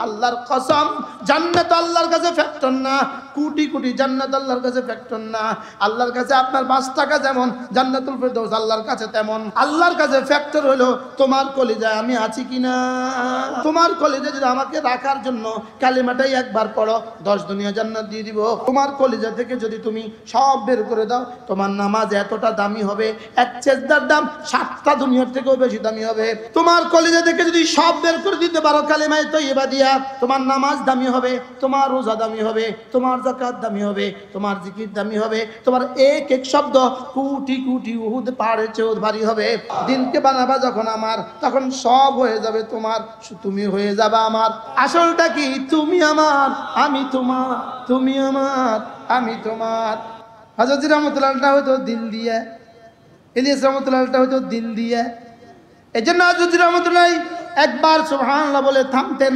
আল্লাহর কসম, জান্নাত আল্লাহর কাছে ফ্যাক্টর না, কোটি কোটি জান্নাত আল্লাহর কাছে ফ্যাক্টর না। আল্লাহর কাছে আপনার 5 টাকা যেমন, জান্নাতুল ফেরদৌস আল্লাহর কাছে তেমন। আল্লাহর কাছে ফ্যাক্টর হলো তোমার কলিজায় আমি আছি কিনা। তোমার কলিজায় যদি আমাকে রাখার জন্য কালিমাটাই একবার পড়ো, 10 দুনিয়া জান্নাত দিয়ে দিব। তোমার কলিজা থেকে যদি তুমি সব বের করে দাও, তোমার নামাজ এতটা দামি হবে, এক সেজদার দাম 7টা দুনিয়ার থেকেও বেশি দামি হবে। তোমার কলিজা থেকে যদি সব বের করে দিতে পারো কালিমায়ে তয়্যিবা দিয়া, তোমার নামাজ দামি হবে, তোমার রোজা দামি হবে, তোমার যাকাত দামি হবে, তোমার জিকির দামি হবে, তোমার এক এক শব্দ কোটি কোটি উহুদ পাহাড়ের চেয়েও ভারী হবে। দিনকে বানাবা যখন আমার, তখন সব হয়ে যাবে তোমার, তুমি হয়ে যাবে আমার। আসলটা কি? তুমি আমার, আমি তোমার, তুমি আমার, আমি তোমার। হযরত রহমতুল্লাহটা হয়তো দিল দিয়ে, ইলিয়াস রহমতুল্লাহটা হয়তো দিল দিয়ে। এই জন্য হযরত রহমতুল্লাহ একবার সুবহানাল্লাহ বলে থামতেন,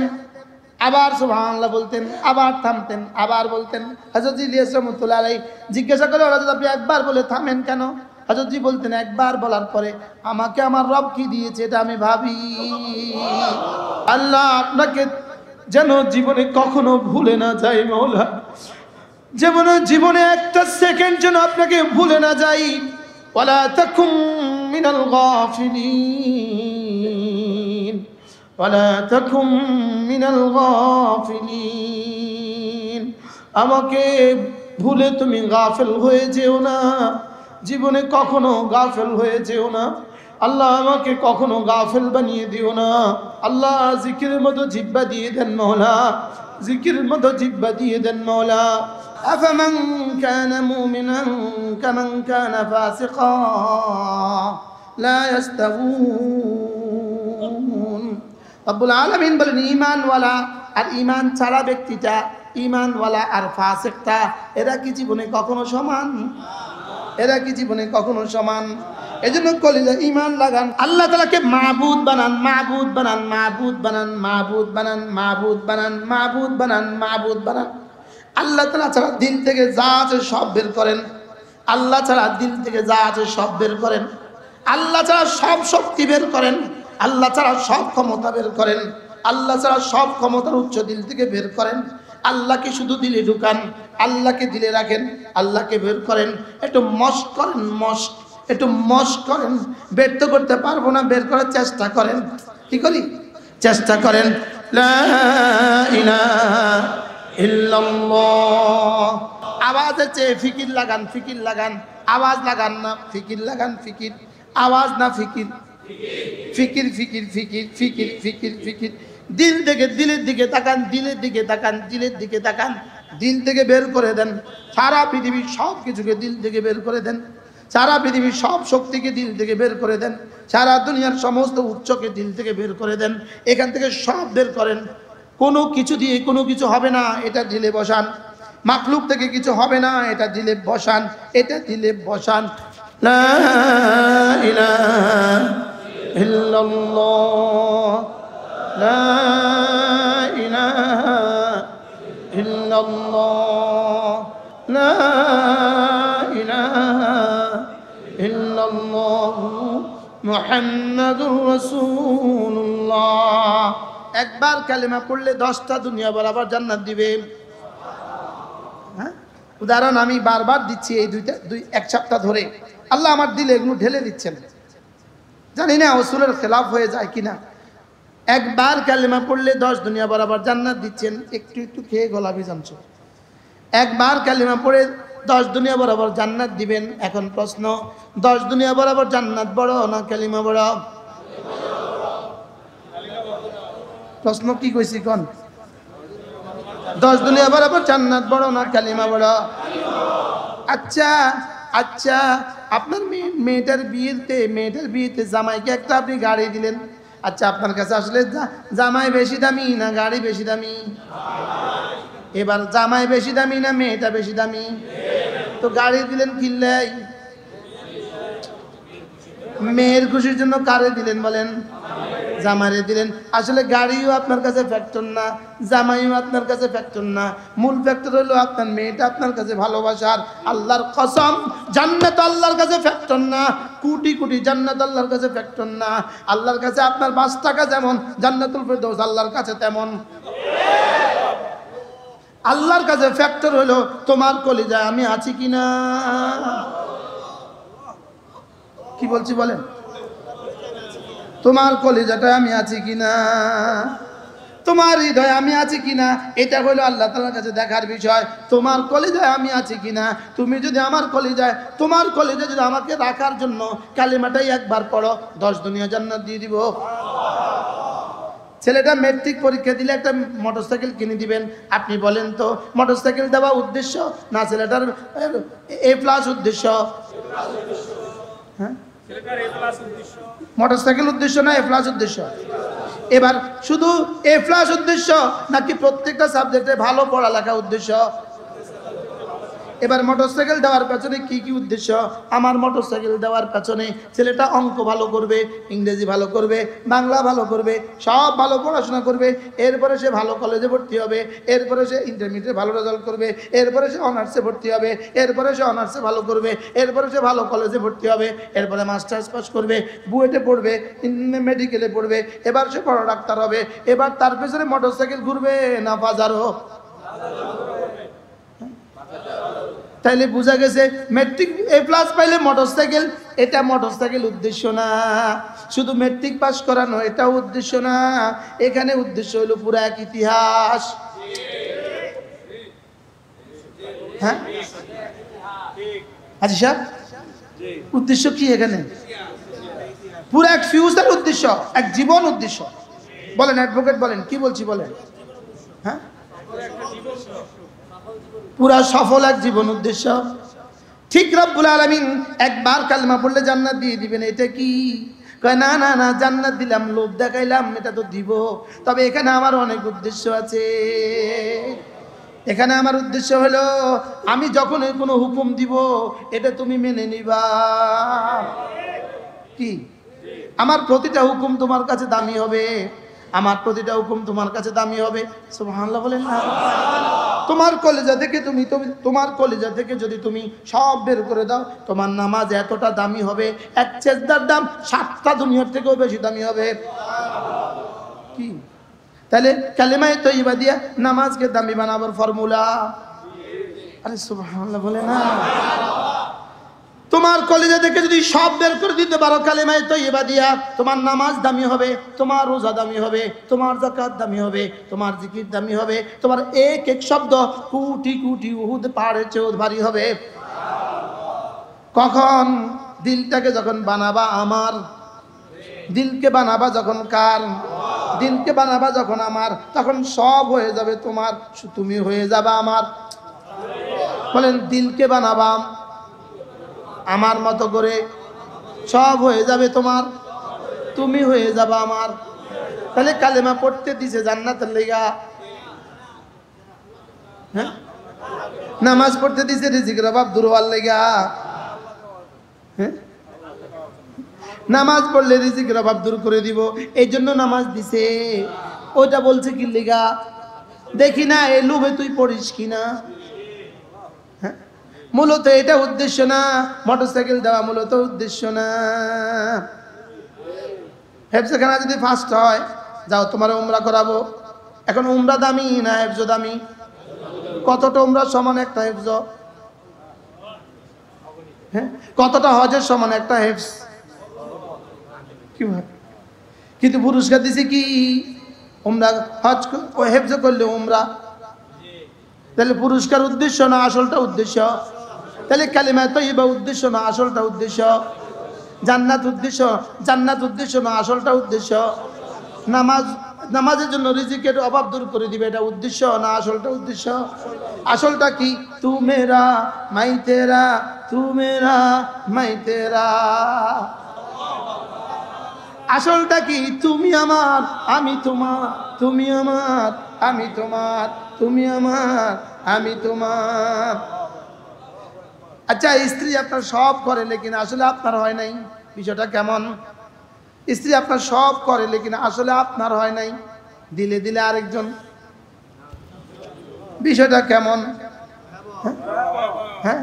আবার সুবহানাল্লাহ বলতেন, আবার থামতেন, আবার বলতেন। হযরত ইলিয়াস রাহমাতুল্লাহ আলাইহি জিজ্ঞাসা করে, হযরত আপনি একবার বলে থামেন কেন? হযরত জি বলতেন, একবার বলার পরে আমাকে আমার রব কি দিয়েছে এটা আমি ভাবি। আল্লাহ আপনাকে যেন জীবনে কখনো ভুলে না যাই মাওলা, জীবনে একটা সেকেন্ড যেন আপনাকে ভুলে না যাই। ওয়ালা তাকুম মিনাল গাফিলিন, ওয়ালা তাকুম মিনাল গাফিলিন। আমাকে ভুলে তুমি গাফেল হয়ে যেও না, জীবনে কখনো গাফেল হয়ে যেও না। আল্লাহ আমাকে কখনো গাফেল বানিয়ে দিও না। আল্লাহ জিকিরের মতো জিহ্বা দিয়ে দেন মাওলা, জিকিরের মতো জিহ্বা দিয়ে দেন মাওলা। আফামান কানা মুমিনান কামান কানা ফাসিকা লা ইয়াস্তাউন। রব্বুল আলামিন বলেন, ঈমানওয়ালা আর ঈমান ছাড়া ব্যক্তিটা, ঈমানওয়ালা আর ফাসিকটা, এরা কি জীবনে কখনো সমান? এরা কি জীবনে কখনো সমান? এজন্য কলিজা ঈমান লাগান, আল্লাহ তাআলাকে মাবুদ বানান, মাবুদ বানান, মাবুদ বানান, মাবুদ বানান, মাবুদ বানান, মাবুদ বানান, মাবুদ বানান। আল্লাহ তাআলা ছাড়া দিল থেকে যা আছে সব বের করেন। আল্লাহ ছাড়া দিল থেকে যা আছে সব বের করেন। আল্লাহ ছাড়া সব শক্তি বের করেন। আল্লাহ ছাড়া সব ক্ষমতা বের করেন। আল্লাহ ছাড়া সব ক্ষমতার উচ্চ দিল থেকে বের করেন। আল্লাহকে শুধু দিলে ঢুকান, আল্লাহকে দিলে রাখেন, আল্লাহকে বের করেন। একটু মস্ক করেন, মস্ক, একটু মস্ক করেন। বের তো করতে পারবো না, বের করার চেষ্টা করেন। কি করি? চেষ্টা করেন। লা ইলাহা ইল্লাল্লাহ। আওয়াজের চেয়ে ফিকির লাগান, ফিকির লাগান। আওয়াজ লাগান না, ফিকির লাগান। ফিকির, আওয়াজ না, ফিকির, ফিকির, ফিকির, ফিকির, ফিকির, ফিকির, ফিকির। দিল থেকে, দিলের দিকে তাকান, দিলের দিকে তাকান, দিলের দিকে তাকান। দিল থেকে বের করে দেন সারা পৃথিবীর সব কিছুকে, দিল থেকে বের করে দেন সারা পৃথিবীর সব শক্তিকে, দিল থেকে বের করে দেন সারা দুনিয়ার সমস্ত উচ্চকে দিল থেকে বের করে দেন। এখান থেকে সব বের করেন। কোনো কিছু দিয়ে কোনো কিছু হবে না, এটা দিলে বসান। মাখলুক থেকে কিছু হবে না, এটা দিলে বসান, এটা দিলে বসান। লা ইলাহা ইল্লাল্লাহ, লা ইলাহা ইল্লাল্লাহ, লা ইলাহা ইল্লাল্লাহ মুহাম্মাদুর রাসূলুল্লাহ। একবার কালেমা পড়লে 10টা দুনিয়া বরাবর জান্নাত দিবে। হ্যাঁ, উদাহরণ আমি বারবার দিচ্ছি, এই এক সপ্তাহ ধরে আল্লাহ আমার দিলে এগুলো ঢেলে দিচ্ছেন। জানি না রাসূলের খেলাফ হয়ে যায় কিনা। একবার কালেমা পড়লে 10 দুনিয়া বরাবর জান্নাত দিচ্ছেন। একটু একটু খেয়ে গলা ভিজানছো। একবার কালেমা পড়ে 10 দুনিয়া বরাবর জান্নাত দিবেন। এখন প্রশ্ন, 10 দুনিয়া বরাবর জান্নাত বড় না কালেমা বড়? প্রশ্ন কি কইছি কোন? 10 দুনিয়া বরাবর জান্নাত বড় না কালেমা বড়? আচ্ছা আচ্ছা, আপনার মেয়েটার বিয়েতে জামাইকে একটা আপনি গাড়ি দিলেন। আচ্ছা, আপনার কাছে আসলে জামাই বেশি দামি না গাড়ি বেশি দামি? এবার জামাই বেশি দামি না মেয়েটা বেশি দামি? তো গাড়ি দিলেন কিনলাই। মেয়ের খুশির জন্য কারে দিলেন বলেন? জামাইরে দিলেন। আসলে গাড়িও আপনার কাছে ফ্যাক্টর না, জামাইও আপনার কাছে ফ্যাক্টর না, মূল ফ্যাক্টর হলো আপনার মেয়েটা আপনার কাছে ভালোবাসার। আল্লাহর কসম, জান্নাত আল্লাহর কাছে ফ্যাক্টর না, কোটি কোটি জান্নাত আল্লাহর কাছে ফ্যাক্টর না। আল্লাহর কাছে আপনার 5 টাকা যেমন, জান্নাতুল ফেরদৌস আল্লাহর কাছে তেমন। আল্লাহর কাছে ফ্যাক্টর হলো তোমার কলিজায় আমি আছি কিনা। কি বলছি বলেন? তোমার কলিজাটা আমি আছি কিনা, তোমার হৃদয়ে আমি আছি কিনা, এটা হলো আল্লাহ তাআলার কাছে দেখার বিষয়। তোমার কলিজায় আমি আছি কিনা। তুমি যদি আমার কলিজায়, তোমার কলিজায় যদি আমাকে রাখার জন্য কালিমাটাই একবার পড়ো, 10 দুনিয়া জান্নাত দিয়ে দিব। ছেলেটা মেট্রিক পরীক্ষা দিলে একটা মোটরসাইকেল কিনে দিবেন, আপনি বলেন তো মোটরসাইকেল দেওয়া উদ্দেশ্য না ছেলেটার A+ উদ্দেশ্য? হ্যাঁ, মোটরসাইকেল উদ্দেশ্য না A+ উদ্দেশ্য? এবার শুধু A+ উদ্দেশ্য নাকি প্রত্যেকটা সাবজেক্টে ভালো পড়ালেখা উদ্দেশ্য? এবার মোটরসাইকেল দেওয়ার পেছনে কি কি উদ্দেশ্য? আমার মোটরসাইকেল দেওয়ার পেছনে ছেলেটা অঙ্ক ভালো করবে, ইংরেজি ভালো করবে, বাংলা ভালো করবে, সব ভালো পড়াশোনা করবে, এরপরে সে ভালো কলেজে ভর্তি হবে, এরপরে সে ইন্টারমিডিয়েট ভালো রেজাল্ট করবে, এরপরে সে অনার্সে ভর্তি হবে, এরপরে সে অনার্সে ভালো করবে, এরপরে সে ভালো কলেজে ভর্তি হবে, এরপরে মাস্টার্স পাস করবে, বুয়েটে পড়বে, মেডিকেলে পড়বে, এবার সে বড় ডাক্তার হবে। এবার তার পেছনে মোটরসাইকেল ঘুরবে না বাজারও? তাইলে বোঝা গেছে মেট্রিক A+ পাইলে মোটরসাইকেল, এটা মোটরসাইকেল উদ্দেশ্য না। শুধু মেট্রিক পাস করানো এটাও উদ্দেশ্য না, এখানে উদ্দেশ্য হলো পুরো এক ইতিহাস। হ্যাঁ আচ্ছা সাহেব, উদ্দেশ্য কি এখানে? পুরো এক ফিউচার উদ্দেশ্য, এক জীবন উদ্দেশ্য। বলেন অ্যাডভোকেট, বলেন কি বলছি বলেন। হ্যাঁ, পুরা সফল এক জীবন উদ্দেশ্য। ঠিক রব্বুল আলামিন একবার কালেমা পড়লে জান্নাত দিয়ে দিবেন, এটা কি? কয় না না না, জান্নাত দিলাম, লোভ দেখাইলাম, এটা তো দিব, তবে এখানে আমার অনেক উদ্দেশ্য আছে। এখানে আমার উদ্দেশ্য হলো আমি যখন কোনো হুকুম দিব এটা তুমি মেনে নিবা। কি? আমার প্রতিটা হুকুম তোমার কাছে দামি হবে, আমার প্রতিটা হুকুম তোমার কাছে দামি হবে। সুবহানাল্লাহ বলেন না? তোমার কলিজা থেকে তোমার কলিজা থেকে যদি তুমি সব বের করে দাও, তোমার নামাজ এতটা দামি হবে, এক সেজদার দাম 7টা দুনিয়ার থেকেও বেশি দামি হবে। কি? তাহলে কালেমায়ে তয়্যিবা দিয়া নামাজকে দামি বানাবার ফর্মুলা। আরে সুবহানাল্লাহ বলে না? তোমার কলিজা থেকে যদি সব বের করে দিতে পারো কালেমায়ে তয়্যিবা দিয়া, তোমার নামাজ দামি হবে, তোমার রোজা দামি হবে, তোমার যাকাত দামি হবে, তোমার জিকির দামি হবে, তোমার এক এক শব্দ কোটি কোটি উহুদ পাহাড়ের চেয়েও ভারী হবে। কখন? দিলটাকে যখন বানাবা আমার, দিলকে বানাবা যখন কার? দিলকে বানাবা যখন আমার, তখন সব হয়ে যাবে তোমার, তুমি হয়ে যাবে আমার। বলেন দিলকে বানাবা আমার মতো করে, সব হয়ে যাবে তোমার, তুমি হয়ে যাবে আমার। তাহলে কালেমা পড়তে দিছে জান্নাতের লেগা, হ্যাঁ? নামাজ পড়তে দিছে রিজিকের অভাব দূর হওয়ার লেগা, হ্যাঁ? নামাজ পড়লে রিজিকের অভাব দূর করে দিব, এই জন্য নামাজ দিছে। ওইটা বলছে কি লেগা? দেখি না এই লোভে তুই পড়িস কিনা। মূলত এটা উদ্দেশ্য না, মোটরসাইকেল দেওয়া মূলত উদ্দেশ্য না। হেফজখানা যদি ফার্স্ট হয়, যাও তোমার উমরা করাবো। এখন উমরা দামি না হেফজ দামি? কতটা উমরা সমান একটা হেফজ? হ্যাঁ, কতটা হজের সমান একটা হেফজ? কি ভাবে? কিন্তু পুরস্কার দিছে কি? উমরা, হজ হেফজ করলে উমরা। তাহলে পুরস্কার উদ্দেশ্য না আসলটা উদ্দেশ্য? তাহলে কালিমায়ে তয়্যিবা উদ্দেশ্য না আসলটা উদ্দেশ্য? জান্নাত উদ্দেশ্য, জান্নাত উদ্দেশ্য না আসলটা উদ্দেশ্য? নামাজের জন্য রিজিকের অভাব দূর করে দিবে, এটা উদ্দেশ্য না আসলটা উদ্দেশ্য? আসলটা কি? তু মেরা মাই তেরা, তু মেরা মাই তেরা। আসলটা কি? তুমি আমার আমি তোমার, তুমি আমার আমি তোমার, তুমি আমার আমি তোমার। আচ্ছা, স্ত্রী আপনার সব করে, লেকিন আসলে আপনার হয় নাই, বিষয়টা কেমন? স্ত্রী আপনার সব করে, লেকিন আসলে আপনার হয় নাই, দিলে দিলে আরেকজন। বিষয়টা কেমন? হ্যাঁ,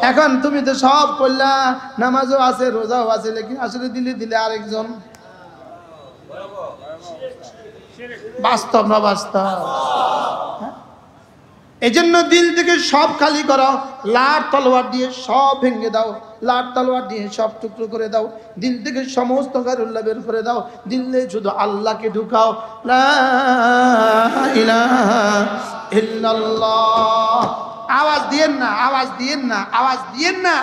এখন তুমি তো সব করলা, নামাজও আছে, রোজাও আছে, লেকিন আসলে দিলে দিলে আরেকজন। বাস্তব না বাস্তব? এই জন্য দিল থেকে সব খালি করো, লাট তলোয়ার দিয়ে সব ভেঙে দাও, লাট তলোয়ার দিয়ে সব টুকরো করে দাও, দিল থেকে সমস্ত গায়রুল্লাহ বের করে দাও, দিলে শুধু আল্লাহকে ঢুকাও। লা ইলাহা ইল্লাল্লাহ। আওয়াজ দিয়েন না, আওয়াজ দিয়েন না, আওয়াজ দিয়েন না।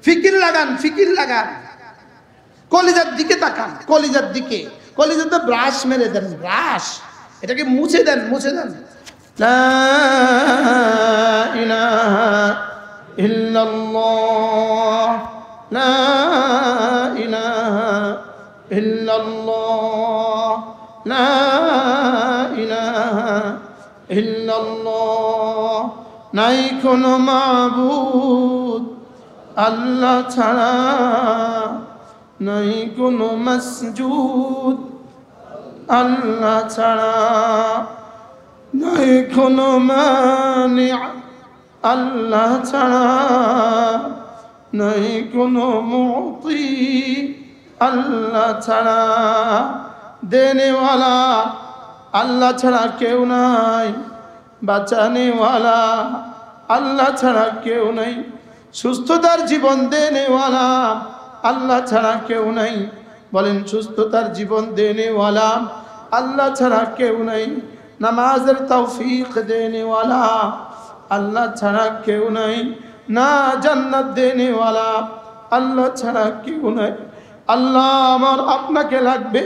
ফিকির লাগান, ফিকির লাগান, কলিজার দিকে তাকান, কলিজার দিকে। কলিজাতে ব্রাশ মেরে দেন, ব্রাশ, এটাকে মুছে দেন, মুছে দেন। লা ইলাহা ইল্লাল্লাহ, লা ইলাহা ইল্লাল্লাহ, লা ইলাহা ইল্লাল্লাহ। নাই কোনো মাবুদ আল্লাহ ছাড়া, নাই কোনো মসজুদ আল্লাহ ছাড়া, নাই কোনো মানি আল্লাহ ছাড়া, নাই কোনো মুতি আল্লাহ ছাড়া। দেনেওয়ালা আল্লাহ ছাড়া কেউ নাই, বাঁচানেওয়ালা আল্লাহ ছাড়া কেউ নাই, সুস্থতার জীবন দেনেওয়ালা আল্লাহ ছাড়া কেউ নাই। বলেন, সুস্থতার জীবন দেনেওয়ালা আল্লাহ ছাড়া কেউ নাই। নামাজের তৌফিক দেনেওয়ালা আল্লাহ ছাড়া কেউ নাই। না জান্নাত দেনেওয়ালা আল্লাহ ছাড়া কেউ নাই। আল্লাহ আমার আপনাকে লাগবে,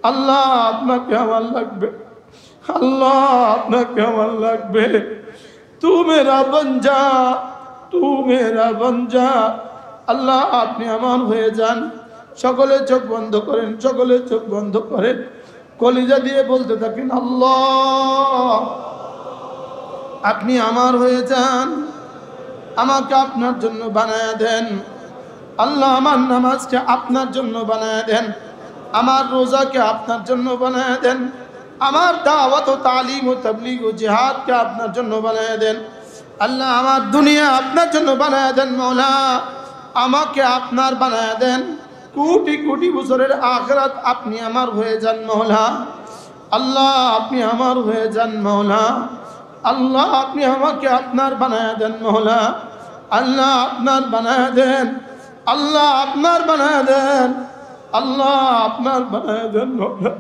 আল্লাহ আপনাকে আমার লাগবে, আল্লাহ আপনাকে আমার লাগবে। তু মেরা বঞ্জা, তু মেরা বঞ্জা। আল্লাহ আপনি আমার হয়ে যান। সকলে চোখ বন্ধ করেন, সকলে চোখ বন্ধ করেন, কলিজা দিয়ে বলতে থাকেন, আল্লাহ আপনি আমার হয়ে যান, আমাকে আপনার জন্য বানায় দেন। আল্লাহ আমার নামাজকে আপনার জন্য বানায় দেন, আমার রোজাকে আপনার জন্য বানায় দেন, আমার দাওয়াত ও তালিম ও তাবলীগ ও জিহাদকে আপনার জন্য বানায় দেন। আল্লাহ আমার দুনিয়া আপনার জন্য বানায় দেন। মওলা আমাকে আপনার বানায় দেন। কোটি কোটি বছরের আখিরাত আপনি আমার হয়ে যান মওলা। আল্লাহ আপনি আমার হয়ে যান মওলা। আল্লাহ আপনি আমাকে আপনার বানায় দেন মওলা। আল্লাহ আপনার বানায় দেন, আল্লাহ আপনার বানায় দেন, আল্লাহ আপনার বানায় দেন মওলা।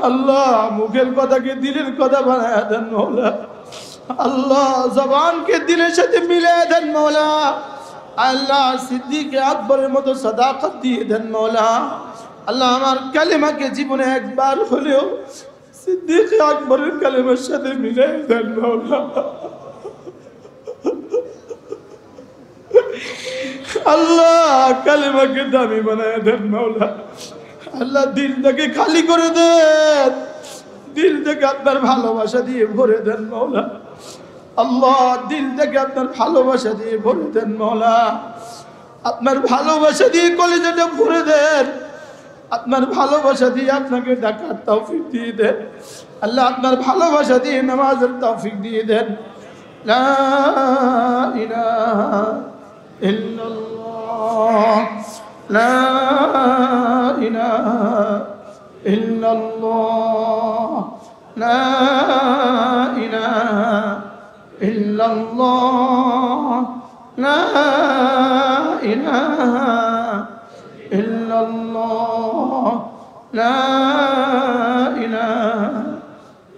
আল্লাহ মুখের কথাকে দিলের কথা বানায় দেন মওলা। আল্লাহ জবানকে দিলের সাথে মিলিয়ে দেন মওলা। আল্লাহ সিদ্দিক আকবরের মতো সাদাকত দিয়ে দেন মওলা। আল্লাহ আমার কালেমাকে জীবনে একবার হলেও সিদ্দিক আকবরের কালেমার সাথে মিলিয়ে দেন মওলা। আল্লাহ কালেমাকে দামি বানায় দেন মওলা। আল্লাহ দিলটাকে খালি করে দেন, দিলটাকে আপনার ভালোবাসা দিয়ে ভরে দেন মওলা। আল্লাহ দিলটাকে আপনার ভালোবাসা দিয়ে ভরে দেন মওলা। আপনার ভালোবাসা দিয়ে কলিজাটা ভরে দেন, আপনার ভালোবাসা দিয়ে আপনাকে ডাকার তৌফিক দিয়ে দেন। আল্লাহ আপনার ভালোবাসা দিয়ে নামাজের তৌফিক দিয়ে দেন। লা ইলাহা ইল্লাল্লাহ, লা ইলাহা ইল্লাল্লাহ, লা ইলাহা ইল্লাল্লাহ, লা ইলাহা ইল্লাল্লাহ, লা ইলাহা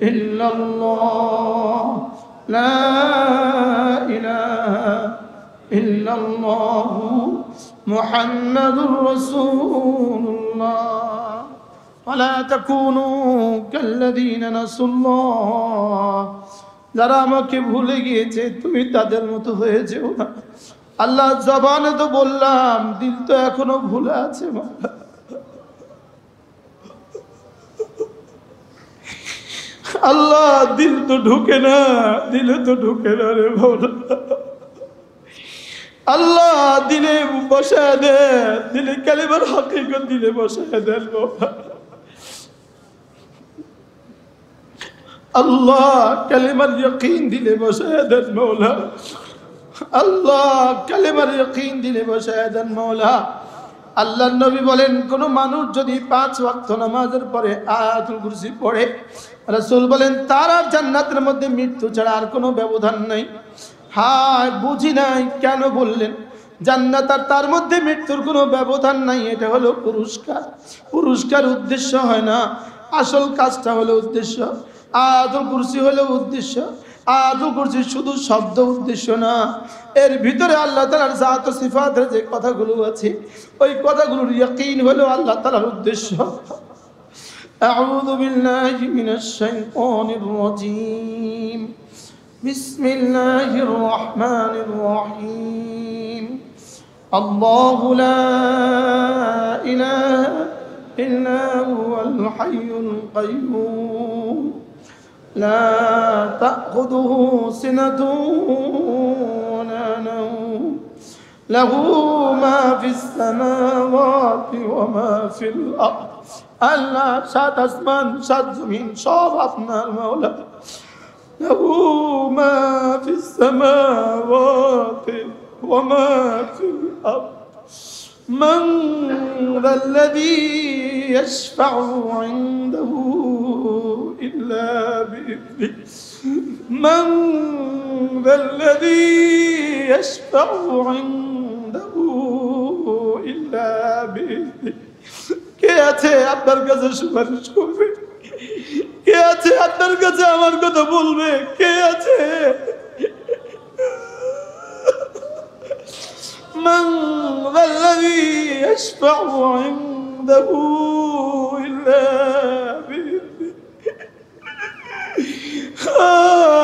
ইল্লাল্লাহ, লা ইলাহা ইল্লাল্লাহ মুহাম্মাদুর রাসূলুল্লাহ। ওয়ালা তাকুনু কাল্লাযীনা নাসুল্লাহ। যারা আমাকে ভুলে গিয়েছে তুমি তাদের মতো হয়ে যেও না। আল্লাহ জবানে তো বললাম, দিল তো এখনো ভুলে আছে। আল্লাহ দিল তো ঢুকে না, দিলে তো ঢুকে না রে মওলা। আল্লাহ দিলে বসায় দেন, দিলে কালিমার হাকিকত দিলে বসায় দেন মৌলা। আল্লাহ কালিমার ইয়াকিন দিলে বসায় দেন মৌলা। আল্লাহ কালিমার ইয়াকিন দিলে বসায় দেন মৌলা। আল্লাহর নবী বলেন, কোন মানুষ যদি 5 ওয়াক্ত নামাজের পরে আয়াতুল কুরসি পড়ে, রাসূল বলেন তার আর জান্নাতের মধ্যে মৃত্যু ছাড়া আর কোনো ব্যবধান নাই। হায় বুঝি নাই কেন বললেন জান্নাত আর তার মধ্যে মৃত্যুর কোনো ব্যবধান নাই? এটা হলো পুরস্কার। পুরস্কার উদ্দেশ্য হয় না, আসল কাজটা হলো উদ্দেশ্য। আয়াতুল কুরসি হলো উদ্দেশ্য। আয়াতুল কুরসি শুধু শব্দ উদ্দেশ্য না, এর ভিতরে আল্লাহ তাআলার জাত ও সিফাতের যে কথাগুলো আছে ওই কথাগুলোর ইয়াকিন হলো আল্লাহ তাআলার উদ্দেশ্য। আউযু বিল্লাহি মিনাশ শাইতানির রাজীম। বিসমিল্লাহির রহমানির রহিম। আল্লাহু লা ইলাহা ইল্লা হুয়াল হাইয়ুল কাইয়্যুম لا تأخذه سنة ولا نوم له ما في السماوات وما في الأرض আল্লাহ সাত আসমান সাত জমিন সব আপনার মাওলা। له ما في السماوات وما في الأرض من ذا الذي يشفع عنده إلا بإذنه من ذا الذي يشفع عنده إلا بإذنه কে আছে আপনার কাছে সুপারিশ করবে? কে আছে আপনার কাছে আমার কথা বলবে? কে আছে? من ذا الذي يشفع عنده إلا بإذنه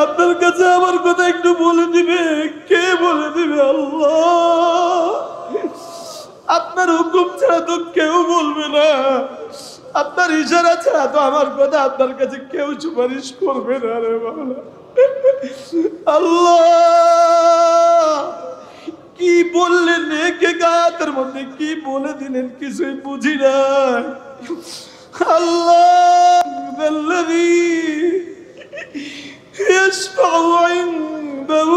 আপনার কাছে আমার কথা একটু বলে দিবে? কে বলে দিবে? আল্লাহ। আপনার হুকুম ছাড়া তো কেউ বলবে না, আপনার ইশারা ছাড়া তো আমার কথা আপনার কাছে কেউ সুপারিশ করবে না রে মাওলা। আল্লাহ কি বললেন একে গাতের মধ্যে, কি বলে দিলেন কিছুই বুঝি নাই। আল্লাহ আল্লাযী يشفع عنده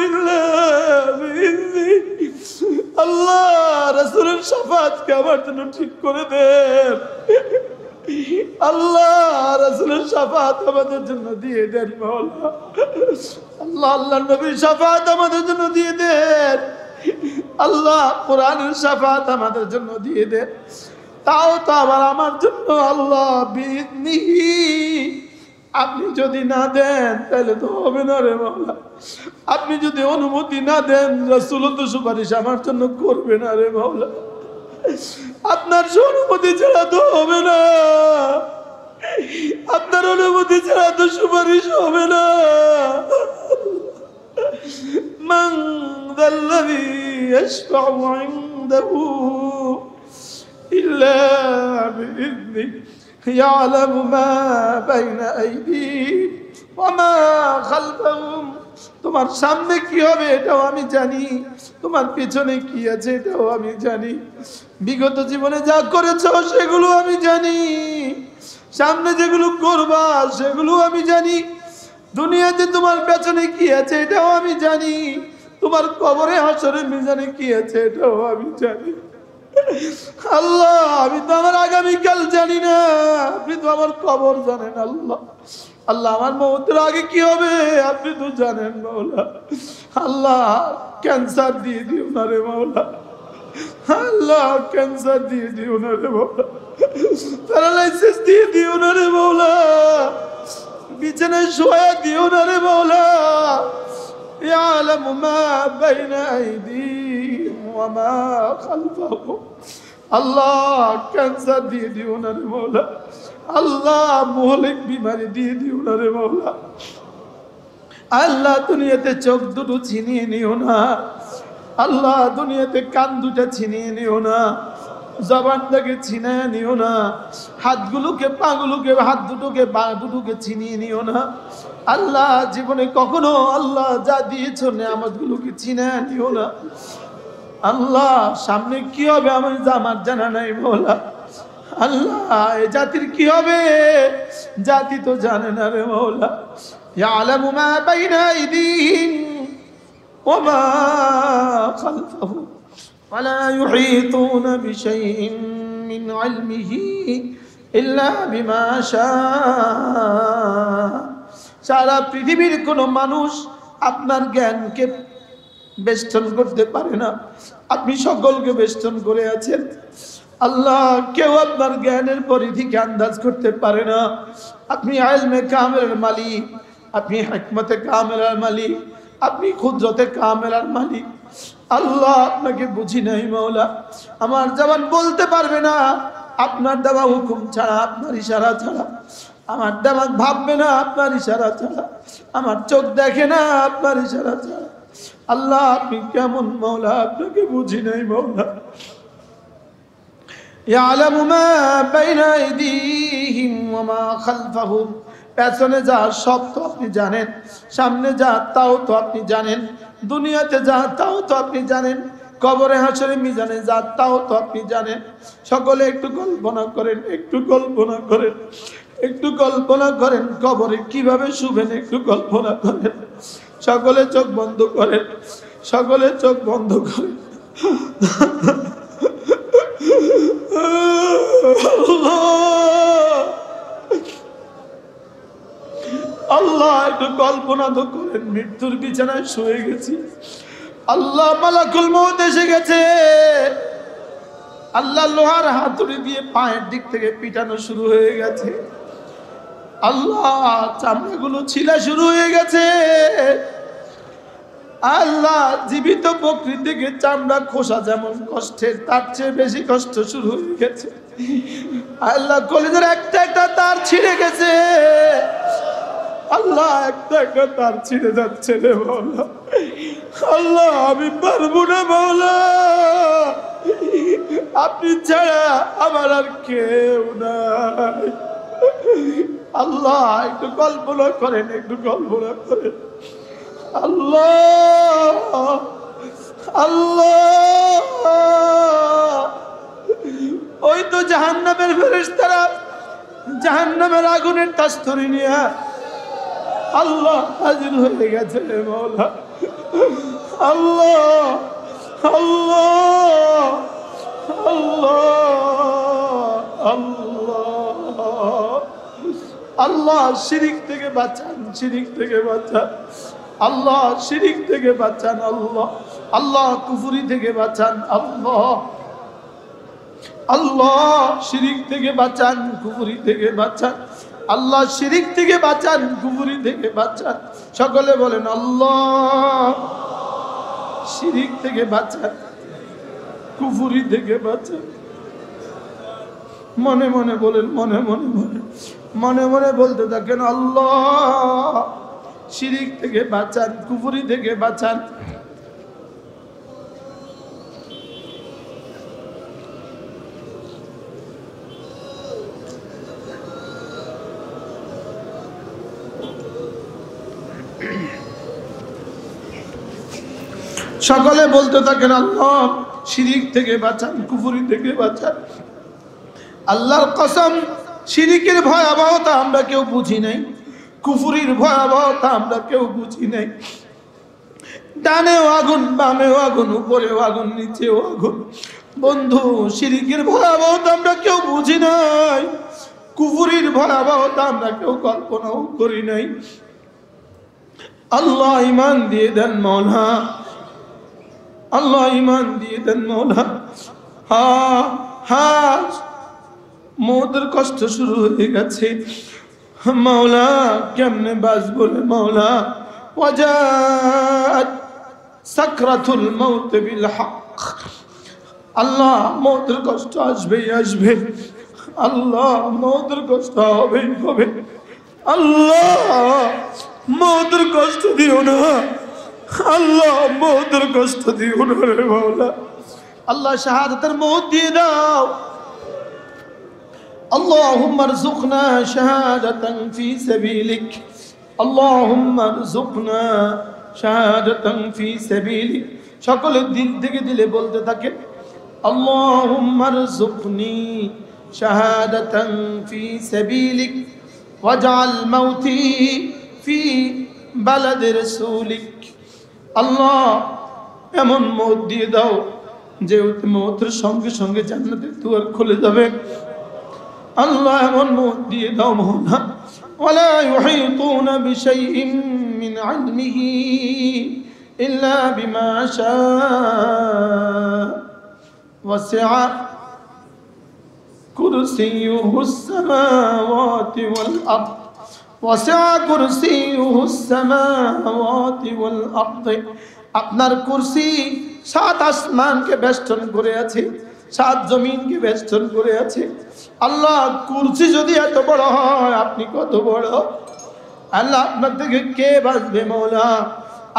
إلا بإذنه আল্লাহ রাসূলের শাফাআতকে আমার জন্য ঠিক করে দেন। আল্লাহ রাসূলের শাফাআত আমাদের জন্য দিয়ে দেন মাওলা। আল্লাহ আল্লাহর নবীর শাফাআত আমাদের জন্য দিয়ে দেন। আল্লাহ কোরআনের শাফাআত আমাদের জন্য দিয়ে দেন। তাও তো আবার আমার জন্য আল্লাহ বিইذনিহি। আপনি যদি না দেন তাহলে তো হবে না রে মাওলা। আপনি যদি অনুমতি না দেন রাসূল তো সুপারিশ আমার জন্য করবে না রে মাওলা। আপনার অনুমতি ছাড়া তো হবে না, আপনার অনুমতি ছাড়া তো সুপারিশ হবে না। মান যাল্লাযী ইয়াশফা'ু 'ইনদাহু ইল্লা বিইذনিহি يعلم ما بين أيديهم وما خلفهم তোমার সামনে কি হবে এটাও আমি জানি, তোমার পিছনে কি আছে এটাও আমি জানি, বিগত জীবনে যা করেছো সেগুলো আমি জানি, সামনে যেগুলো করবা সেগুলো আমি জানি, দুনিয়াতে তোমার পেছনে কি আছে এটাও আমি জানি, তোমার কবরে হাসরের মিজানে কি আছে এটাও আমি জানি। আল্লাহ আমি তো আমার আগামীকাল জানি না, আপনি তো আমার কবর জানেন আল্লাহ। আল্লাহ আমার মৌতের আগে কি হবে আপনি তো জানেন মাওলা। আল্লাহ ক্যান্সার দিয়ে দিও না রে মাওলা। আল্লাহ ক্যান্সার দিয়ে দিও না রে মাওলা, প্যারালাইসিস দিয়ে দিও না রে মাওলা, বিছানায় শোয়া দিও না রে মাওলা। ইয়ালামু মা বাইনা আইদিহিম ওয়া মা খালফাহুম। আল্লাহ ক্যান্সার দিয়ে দিও না রে মাওলা। আল্লাহ মহলিক বিমারি দিয়ে দিও না রে মাওলা। আল্লাহ দুনিয়াতে চোখ দুটো ছিনিয়ে নিও না। আল্লাহ দুনিয়াতে কান দুটা ছিনিয়ে নিও না। জবানটাকে ছিনিয়ে নিও না, হাতগুলোকে পাগুলোকে, হাত দুটোকে পা দুটোকে ছিনিয়ে নিও না আল্লাহ। জীবনে কখনো আল্লাহ যা দিয়েছো নেয়ামতগুলোকে ছিনিয়ে নিও না আল্লাহ। সামনে কি হবে আমার জানা নাই মওলা। আল্লাহ এ জাতির কি হবে জাতি তো জানে না রে মওলা। ইয়ালামু মা বাইনা আইদিহিম ওয়া মা খালফাহুম ওয়া লা ইউহিতুনা বিশাইইন মিন ইলমিহি ইল্লা বিমা শাআ। সারা পৃথিবীর কোনো মানুষ আপনার জ্ঞানকে বেষ্টন করতে পারে না, আপনি সকলকে বেষ্টন করে আছেন আল্লাহ। কেউ আপনার জ্ঞানের পরিধিকে আন্দাজ করতে পারে না। আপনি ইলমে কামেলের মালিক, আপনি হিকমতে কামেলার মালিক, আপনি কুদরতে কামেলার মালিক আল্লাহ। আপনাকে বুঝি নাই মাওলা, আমার জবান বলতে পারবে না আপনার দেওয়া হুকুম ছাড়া, আপনার ইশারা ছাড়া। আমার দিমাগ ভাববে না আপনার ইশারা ছাড়া, আমার চোখ দেখে না আপনার ইশারা ছাড়া আল্লাহ। আপনি কেমন মাওলা, আপনাকে বুঝি নাই মাওলা। ইয়ালামু মা বাইনা আইদিহিম ওয়া মা খালফাহুম। পেছনে যা সব তো আপনি জানেন, সামনে যা তাও তো আপনি জানেন, দুনিয়াতে যা তাও তো আপনি জানেন, কবরে হাসরে মিজানে যা তাও তো আপনি জানেন। সকলে একটু কল্পনা করেন, একটু কল্পনা করেন, একটু কল্পনা করেন কবরে কিভাবে শুবেন, একটু কল্পনা করেন। সকলে চোখ বন্ধ করেন, সকলে চোখ বন্ধ করেন। আল্লাহ একটু কল্পনা তো করেন, মৃত্যুর বিছানায় শুয়ে গেছি আল্লাহ, মালাকুল মউত এসে গেছে আল্লাহ। লোহার হাতুড়ি দিয়ে পায়ের দিক থেকে পিটানো শুরু হয়ে গেছে আল্লাহ। চামড়াগুলো ছিলা শুরু হয়ে গেছে আল্লাহ। জীবিত বকরি থেকে চামড়া খোসা যেমন কষ্টের, তার চেয়ে বেশি কষ্ট শুরু হয়ে গেছে আল্লাহ। কলিজার একটা একটা তার ছিঁড়ে গেছে আল্লাহ, একটা একটা তার ছিঁড়ে যাচ্ছে রে মাওলা। আল্লাহ আমি পারবো না মাওলা, আপনি ছাড়া আমার আর কেউ নাই আল্লাহ। একটু কল্পনা করেন, একটু কল্পনা করেন আল্লাহ। আল্লাহ ওই তো জাহান্নামের ফেরেশতারা জাহান্নামের আগুনের তাস্তরি নিয়ে আল্লাহ হাজির হয়ে গেছে রে মাওলা। আল্লাহ আল্লাহ আল্লাহ আল্লাহ আল্লাহ। শিরিক থেকে বাঁচান, শিরিক থেকে বাঁচান আল্লাহ, শিরিক থেকে বাঁচান আল্লাহ। আল্লাহ কুফরি থেকে বাঁচান আল্লাহ। আল্লাহ শিরিক থেকে বাঁচান, কুফরি থেকে বাঁচান আল্লাহ। শিরিক থেকে বাঁচান, কুফরি থেকে বাঁচান। সকলে বলেন আল্লাহ। শিরিক থেকে বাঁচান, কুফরি থেকে বাঁচান। মনে মনে বলেন, মনে মনে বলেন, মনে মনে বলতে থাকেন আল্লাহ। শিরিক থেকে বাঁচান, কুফরি থেকে বাঁচান। সকলে বলতে থাকেন আল্লাহ। শিরিক থেকে বাঁচান, কুফরি থেকে বাঁচান। আল্লাহর কসম, শিরিকের ভয়াবহতা আমরা কেউ বুঝি নাই, কুফরির ভয়াবহতা আমরা কেউ বুঝি নাই। ডানেও আগুন, বামেও আগুন, উপরেও আগুন, নিচেও আগুন। বন্ধু, শিরিকের ভয়াবহতা আমরা কেউ বুঝি নাই, কুফরির ভয়াবহতা আমরা কেউ কল্পনাও করি নাই। আল্লাহ ঈমান দিয়ে দেন মওলা, আল্লাহ ঈমান দিয়ে দেন মওলা। মওতের কষ্ট শুরু হয়ে গেছে মওলা, কেমনে বাঁচবো রে মওলা। ওয়াজাত সাকরাতুল মউত বিল হক। আল্লাহ মওতের কষ্ট আসবেই আসবে আল্লাহ, মওতের কষ্ট হবেই হবে আল্লাহ। মওতের কষ্ট দিও না আল্লাহ, মওতের কষ্ট দিও না রে মওলা। আল্লাহ শাহাদাতের মওত দিয়ে দাও। আল্লাহুম্মা রযুকনা শাহাদাতান ফি সাবিলিক, আল্লাহুম্মা রযুকনা শাহাদাতান ফি সাবিলিক। সকলে দিল থেকে দিলে বলতে থাকেন, আল্লাহুম্মা রযুকনি শাহাদাতান ফি সাবিলিক ওয়াজআল মাউতি ফি বালাদি রাসূলিক। আল্লাহ এমন মওত দিয়ে দাও যে মওতের সঙ্গে সঙ্গে জান্নাতের দুয়ার খুলে যাবে। আল্লাহ এমন মওত দিয়ে দাও মওলা, ওয়ালা ইউহিতুনা বিশাইইন মিন ইলমিহি ইল্লা বিমা শাআ ওয়াসি'a কুরসিয়ুহুস সামাওয়াতি ওয়াল আরদ ওয়াসি'a কুরসিয়ুহুস সামাওয়াতি ওয়াল আরদ। আপনার কুরসি 7 আসমানকে বেষ্টন করে আছে, 7 জমিনকে বেষ্টন করে আছে। আল্লাহ কুরসি যদি এত বড় হয়, আপনি কত বড়। আল্লাহ আপনার থেকে কে বাঁচবে মওলা?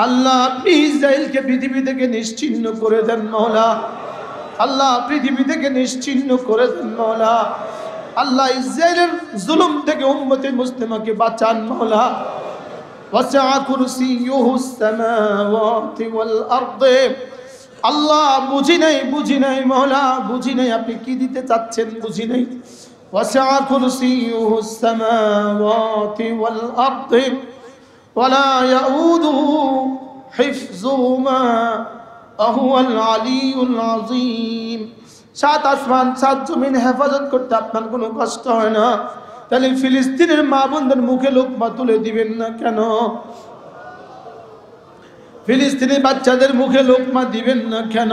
আল্লাহ আপনি ইসরায়েলকে পৃথিবী থেকে নিশ্চিহ্ন করে দেন মওলা। আল্লাহ পৃথিবী থেকে নিশ্চিহ্ন করে দেন মওলা। আল্লাহ ইসরায়েলের জুলুম থেকে উম্মতে মুসলিমাকে বাঁচান মওলা। ওয়াসি'a কুরসিয়ুহুস সামাওয়াতি ওয়াল আরদ। আল্লাহ বুঝি নাই মওলা, বুঝি নাই আপনি কি দিতে চাচ্ছেন, বুঝি নাই। ওয়াসি'a কুরসিয়ুহুস সামাওয়াতি ওয়াল আরদ ওয়ালা ইয়াউদুহু হিফযুহুমা ওয়াহুয়াল আলিয়্যুল আযীম। 7 আসমান 7 জমিন হেফাজত করতে আপনার কোনো কষ্ট হয় না, তাহলে ফিলিস্তিনের মা বোনদের মুখে লোকমা তুলে দিবেন না কেন? ফিলিস্তিনি বাচ্চাদের মুখে লোকমা দিবেন না কেন?